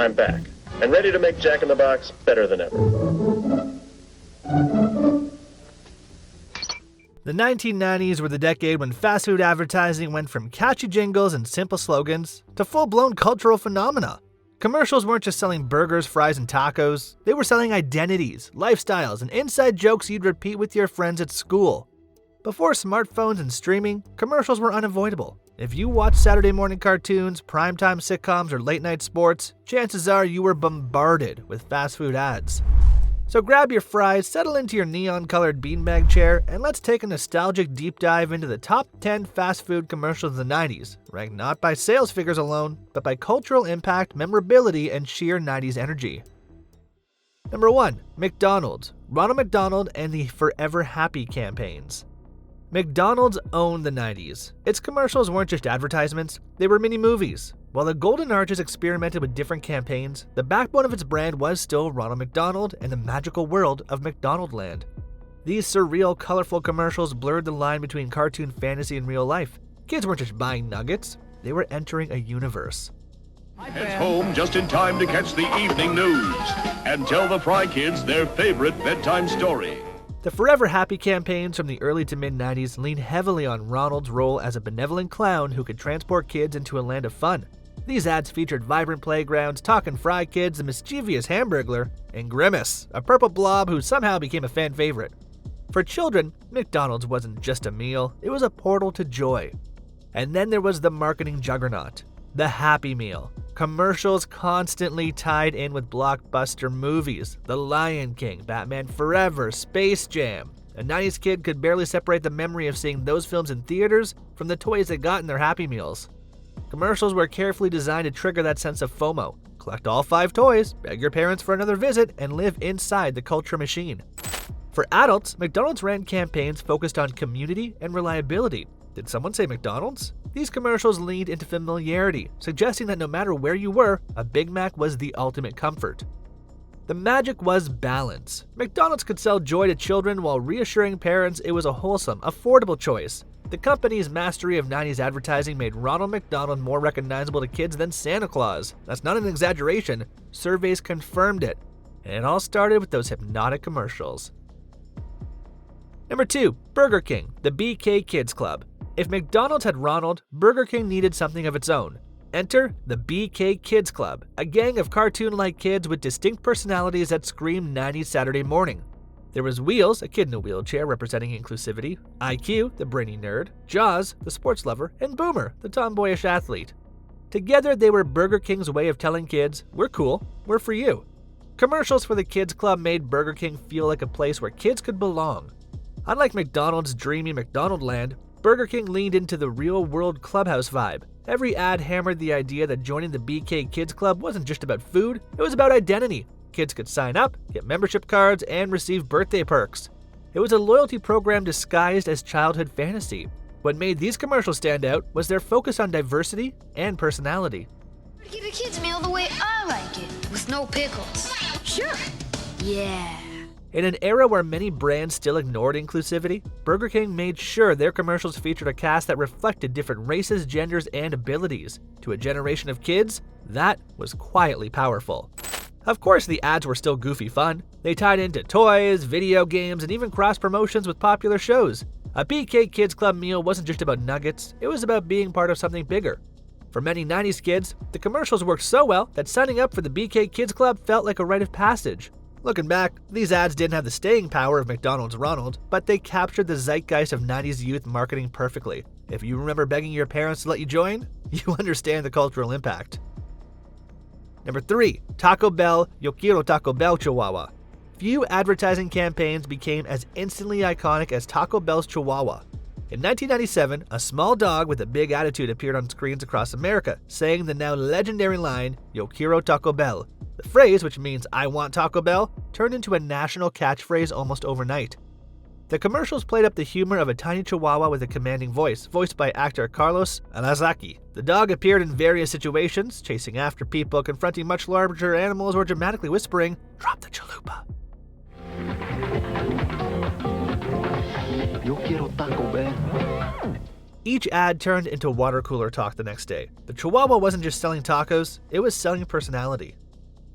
I'm back, and ready to make Jack in the Box better than ever. The 1990s were the decade when fast food advertising went from catchy jingles and simple slogans to full-blown cultural phenomena. Commercials weren't just selling burgers, fries, and tacos. They were selling identities, lifestyles, and inside jokes you'd repeat with your friends at school. Before smartphones and streaming, commercials were unavoidable. If you watched Saturday morning cartoons, primetime sitcoms, or late-night sports, chances are you were bombarded with fast food ads. So grab your fries, settle into your neon-colored beanbag chair, and let's take a nostalgic deep dive into the top 10 fast food commercials of the 90s, ranked not by sales figures alone, but by cultural impact, memorability, and sheer 90s energy. Number 1. McDonald's. Ronald McDonald and the Forever Happy campaigns. McDonald's owned the 90s. Its commercials weren't just advertisements, they were mini-movies. While the Golden Arches experimented with different campaigns, the backbone of its brand was still Ronald McDonald and the magical world of McDonaldland. These surreal, colorful commercials blurred the line between cartoon fantasy and real life. Kids weren't just buying nuggets, they were entering a universe. Heads home just in time to catch the evening news and tell the Fry Kids their favorite bedtime story. The Forever Happy campaigns from the early to mid-90s leaned heavily on Ronald's role as a benevolent clown who could transport kids into a land of fun. These ads featured vibrant playgrounds, talking fry kids, the mischievous Hamburglar, and Grimace, a purple blob who somehow became a fan favorite. For children, McDonald's wasn't just a meal, it was a portal to joy. And then there was the marketing juggernaut, the Happy Meal. Commercials constantly tied in with blockbuster movies, The Lion King, Batman Forever, Space Jam. A 90s kid could barely separate the memory of seeing those films in theaters from the toys they got in their Happy Meals. Commercials were carefully designed to trigger that sense of FOMO. Collect all 5 toys, beg your parents for another visit, and live inside the culture machine. For adults, McDonald's ran campaigns focused on community and reliability. Did someone say McDonald's? These commercials leaned into familiarity, suggesting that no matter where you were, a Big Mac was the ultimate comfort. The magic was balance. McDonald's could sell joy to children while reassuring parents it was a wholesome, affordable choice. The company's mastery of 90s advertising made Ronald McDonald more recognizable to kids than Santa Claus. That's not an exaggeration. Surveys confirmed it. And it all started with those hypnotic commercials. Number 2. Burger King, the BK Kids Club. If McDonald's had Ronald, Burger King needed something of its own. Enter the BK Kids Club, a gang of cartoon-like kids with distinct personalities that screamed 90s Saturday morning. There was Wheels, a kid in a wheelchair representing inclusivity, IQ, the brainy nerd, Jaws, the sports lover, and Boomer, the tomboyish athlete. Together, they were Burger King's way of telling kids, we're cool, we're for you. Commercials for the Kids Club made Burger King feel like a place where kids could belong. Unlike McDonald's dreamy McDonaldland, Burger King leaned into the real-world clubhouse vibe. Every ad hammered the idea that joining the BK Kids Club wasn't just about food, it was about identity. Kids could sign up, get membership cards, and receive birthday perks. It was a loyalty program disguised as childhood fantasy. What made these commercials stand out was their focus on diversity and personality. Give your kids a meal the way I like it, with no pickles. Sure. Yeah. In an era where many brands still ignored inclusivity, Burger King made sure their commercials featured a cast that reflected different races, genders, and abilities. To a generation of kids, that was quietly powerful. Of course, the ads were still goofy fun. They tied into toys, video games, and even cross-promotions with popular shows. A BK Kids Club meal wasn't just about nuggets, it was about being part of something bigger. For many 90s kids, the commercials worked so well that signing up for the BK Kids Club felt like a rite of passage. Looking back, these ads didn't have the staying power of McDonald's Ronald, but they captured the zeitgeist of 90s youth marketing perfectly. If you remember begging your parents to let you join, you understand the cultural impact. Number 3. Taco Bell, Quiero Taco Bell, Chihuahua. Few advertising campaigns became as instantly iconic as Taco Bell's Chihuahua. In 1997, a small dog with a big attitude appeared on screens across America, saying the now legendary line, "Yo quiero Taco Bell." The phrase, which means "I want Taco Bell," turned into a national catchphrase almost overnight. The commercials played up the humor of a tiny chihuahua with a commanding voice, voiced by actor Carlos Alazraqui. The dog appeared in various situations, chasing after people, confronting much larger animals, or dramatically whispering, "Drop the chalupa." Yo quiero Taco Bell. Each ad turned into water cooler talk the next day. The Chihuahua wasn't just selling tacos, it was selling personality.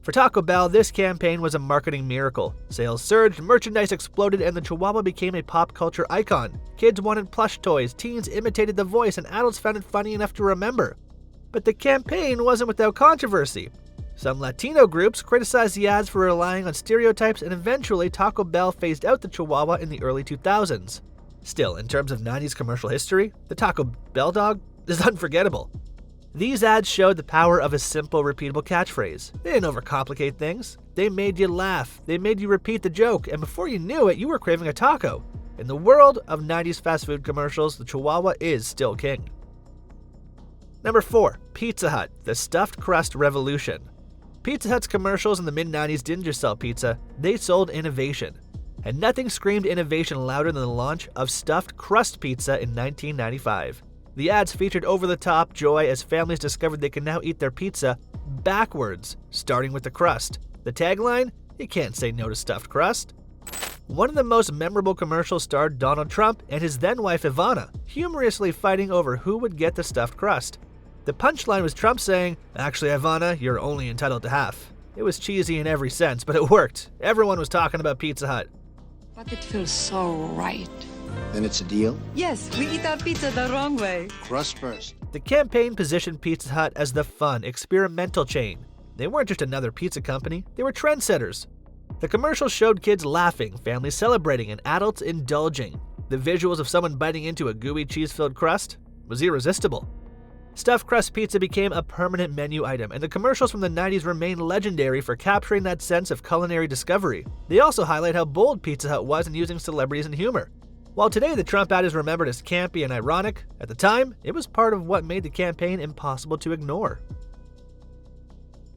For Taco Bell, this campaign was a marketing miracle. Sales surged, merchandise exploded, and the Chihuahua became a pop culture icon. Kids wanted plush toys, teens imitated the voice, and adults found it funny enough to remember. But the campaign wasn't without controversy. Some Latino groups criticized the ads for relying on stereotypes, and eventually Taco Bell phased out the Chihuahua in the early 2000s. Still, in terms of 90s commercial history, the Taco Bell dog is unforgettable. These ads showed the power of a simple, repeatable catchphrase. They didn't overcomplicate things. They made you laugh. They made you repeat the joke, and before you knew it, you were craving a taco. In the world of 90s fast food commercials, the Chihuahua is still king. Number 4. Pizza Hut, the Stuffed Crust Revolution. Pizza Hut's commercials in the mid-90s didn't just sell pizza, they sold innovation. And nothing screamed innovation louder than the launch of Stuffed Crust Pizza in 1995. The ads featured over-the-top joy as families discovered they can now eat their pizza backwards, starting with the crust. The tagline? You can't say no to stuffed crust. One of the most memorable commercials starred Donald Trump and his then-wife Ivana, humorously fighting over who would get the stuffed crust. The punchline was Trump saying, "Actually, Ivana, you're only entitled to half." It was cheesy in every sense, but it worked. Everyone was talking about Pizza Hut. But it feels so right. Then it's a deal? Yes, we eat our pizza the wrong way. Crust first. The campaign positioned Pizza Hut as the fun, experimental chain. They weren't just another pizza company, they were trendsetters. The commercials showed kids laughing, families celebrating, and adults indulging. The visuals of someone biting into a gooey cheese-filled crust was irresistible. Stuffed Crust Pizza became a permanent menu item, and the commercials from the 90s remain legendary for capturing that sense of culinary discovery. They also highlight how bold Pizza Hut was in using celebrities and humor. While today the Trump ad is remembered as campy and ironic, at the time, it was part of what made the campaign impossible to ignore.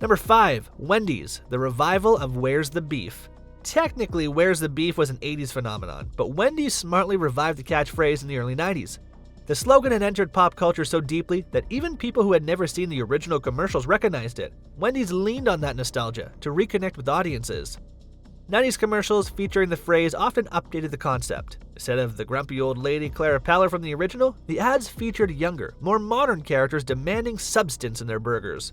Number 5. Wendy's, the revival of Where's the Beef. Technically, Where's the Beef was an 80s phenomenon, but Wendy's smartly revived the catchphrase in the early 90s. The slogan had entered pop culture so deeply that even people who had never seen the original commercials recognized it. Wendy's leaned on that nostalgia to reconnect with audiences. 90s commercials featuring the phrase often updated the concept. Instead of the grumpy old lady Clara Peller from the original, the ads featured younger, more modern characters demanding substance in their burgers.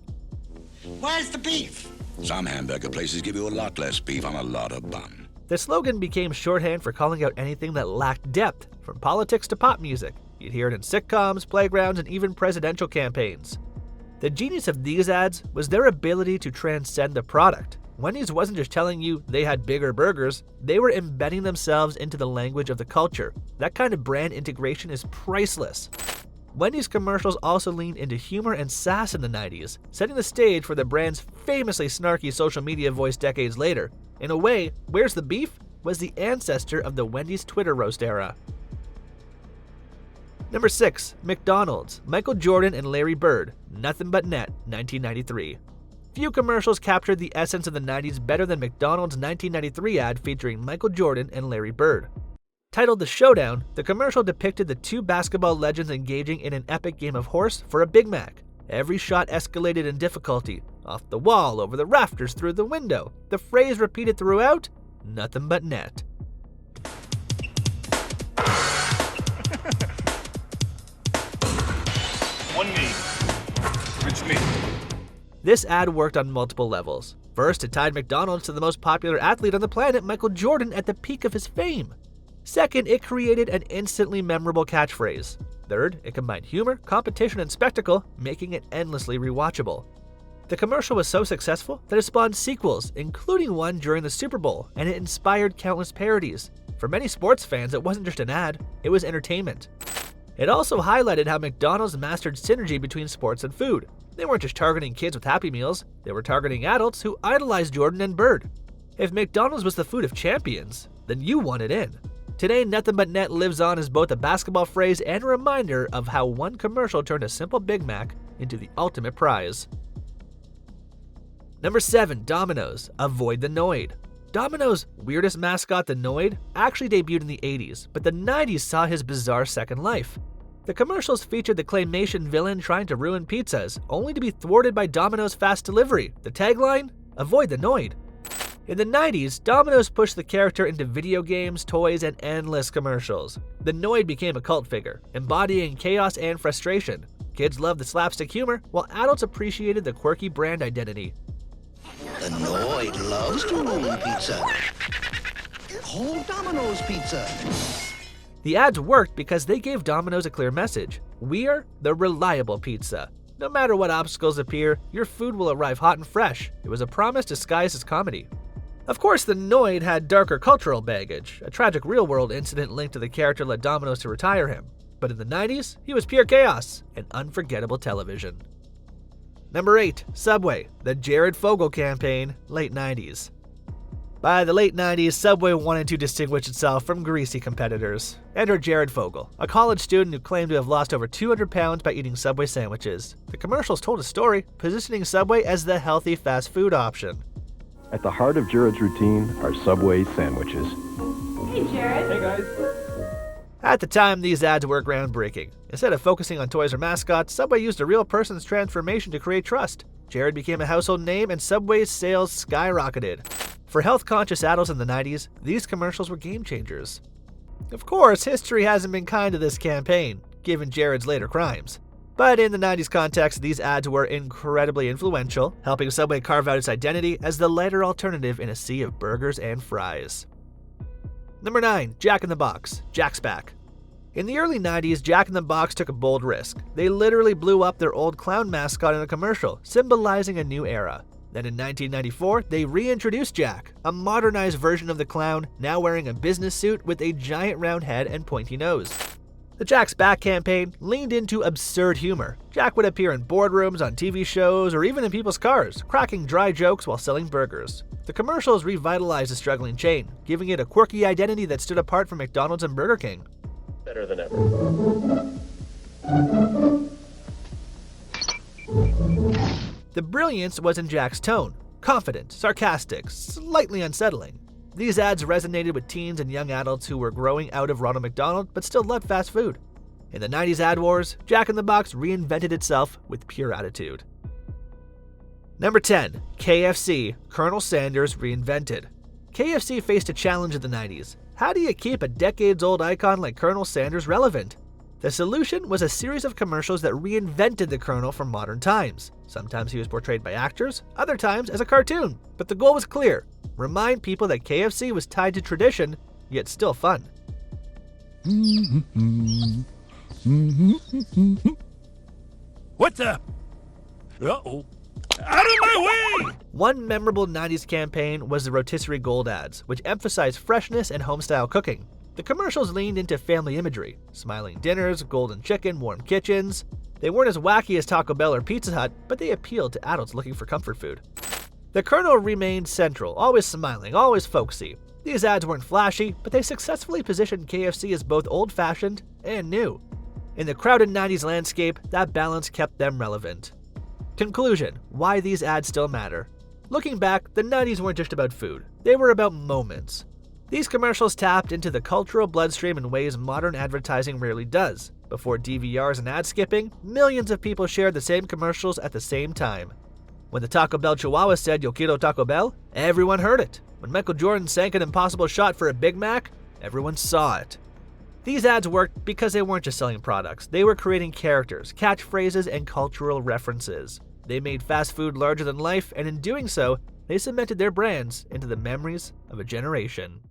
Where's the beef? Some hamburger places give you a lot less beef on a lot of bun. The slogan became shorthand for calling out anything that lacked depth, from politics to pop music. You'd hear it in sitcoms, playgrounds, and even presidential campaigns. The genius of these ads was their ability to transcend the product. Wendy's wasn't just telling you they had bigger burgers, they were embedding themselves into the language of the culture. That kind of brand integration is priceless. Wendy's commercials also leaned into humor and sass in the 90s, setting the stage for the brand's famously snarky social media voice decades later. In a way, Where's the Beef was the ancestor of the Wendy's Twitter roast era. Number 6. McDonald's, Michael Jordan and Larry Bird, Nothing But Net, 1993. Few commercials captured the essence of the 90s better than McDonald's 1993 ad featuring Michael Jordan and Larry Bird. Titled The Showdown, the commercial depicted the two basketball legends engaging in an epic game of horse for a Big Mac. Every shot escalated in difficulty. Off the wall, over the rafters, through the window. The phrase repeated throughout, Nothing But Net. One me. It's me. This ad worked on multiple levels. First, it tied McDonald's to the most popular athlete on the planet, Michael Jordan, at the peak of his fame. Second, it created an instantly memorable catchphrase. Third, it combined humor, competition, and spectacle, making it endlessly rewatchable. The commercial was so successful that it spawned sequels, including one during the Super Bowl, and it inspired countless parodies. For many sports fans, it wasn't just an ad, it was entertainment. It also highlighted how McDonald's mastered synergy between sports and food. They weren't just targeting kids with Happy Meals, they were targeting adults who idolized Jordan and Bird. If McDonald's was the food of champions, then you wanted in. Today, Nothing But Net lives on as both a basketball phrase and a reminder of how one commercial turned a simple Big Mac into the ultimate prize. Number 7. Dominos, Avoid the Noid. Domino's weirdest mascot, the Noid, actually debuted in the 80s, but the 90s saw his bizarre second life. The commercials featured the claymation villain trying to ruin pizzas, only to be thwarted by Domino's fast delivery. The tagline? Avoid the Noid. In the 90s, Domino's pushed the character into video games, toys, and endless commercials. The Noid became a cult figure, embodying chaos and frustration. Kids loved the slapstick humor, while adults appreciated the quirky brand identity. The Noid loves to roll pizza. Call Domino's Pizza. The ads worked because they gave Domino's a clear message. We're the reliable pizza. No matter what obstacles appear, your food will arrive hot and fresh. It was a promise disguised as comedy. Of course, the Noid had darker cultural baggage. A tragic real-world incident linked to the character led Domino's to retire him. But in the 90s, he was pure chaos and unforgettable television. Number 8. Subway, the Jared Fogle campaign, late 90s. By the late 90s, Subway wanted to distinguish itself from greasy competitors. Enter Jared Fogle, a college student who claimed to have lost over 200 pounds by eating Subway sandwiches. The commercials told a story, positioning Subway as the healthy fast food option. At the heart of Jared's routine are Subway sandwiches. Hey, Jared. Hey, guys. At the time, these ads were groundbreaking. Instead of focusing on toys or mascots, Subway used a real person's transformation to create trust. Jared became a household name and Subway's sales skyrocketed. For health-conscious adults in the 90s, these commercials were game changers. Of course, history hasn't been kind to this campaign, given Jared's later crimes. But in the 90s context, these ads were incredibly influential, helping Subway carve out its identity as the lighter alternative in a sea of burgers and fries. Number 9. Jack in the Box, Jack's Back. In the early 90s, Jack in the Box took a bold risk. They literally blew up their old clown mascot in a commercial, symbolizing a new era. Then in 1994, they reintroduced Jack, a modernized version of the clown, now wearing a business suit with a giant round head and pointy nose. The Jack's Back campaign leaned into absurd humor. Jack would appear in boardrooms, on TV shows, or even in people's cars, cracking dry jokes while selling burgers. The commercials revitalized the struggling chain, giving it a quirky identity that stood apart from McDonald's and Burger King. Better than ever. The brilliance was in Jack's tone, confident, sarcastic, slightly unsettling. These ads resonated with teens and young adults who were growing out of Ronald McDonald but still loved fast food. In the 90s ad wars, Jack in the Box reinvented itself with pure attitude. Number 10. KFC, Colonel Sanders reinvented. KFC faced a challenge in the 90s. How do you keep a decades-old icon like Colonel Sanders relevant? The solution was a series of commercials that reinvented the Colonel for modern times. Sometimes he was portrayed by actors, other times as a cartoon, but the goal was clear: remind people that KFC was tied to tradition, yet still fun. What the? Uh-oh. Out of my way! One memorable 90s campaign was the rotisserie gold ads, which emphasized freshness and home-style cooking. The commercials leaned into family imagery: smiling dinners, golden chicken, warm kitchens. They weren't as wacky as Taco Bell or Pizza Hut, but they appealed to adults looking for comfort food. The Colonel remained central, always smiling, always folksy. These ads weren't flashy, but they successfully positioned KFC as both old-fashioned and new. In the crowded 90s landscape, that balance kept them relevant. Conclusion: why these ads still matter. Looking back, the 90s weren't just about food. They were about moments. These commercials tapped into the cultural bloodstream in ways modern advertising rarely does. Before DVRs and ad skipping, millions of people shared the same commercials at the same time. When the Taco Bell Chihuahua said, "Yo quiero Taco Bell," everyone heard it. When Michael Jordan sank an impossible shot for a Big Mac, everyone saw it. These ads worked because they weren't just selling products. They were creating characters, catchphrases, and cultural references. They made fast food larger than life, and in doing so, they cemented their brands into the memories of a generation.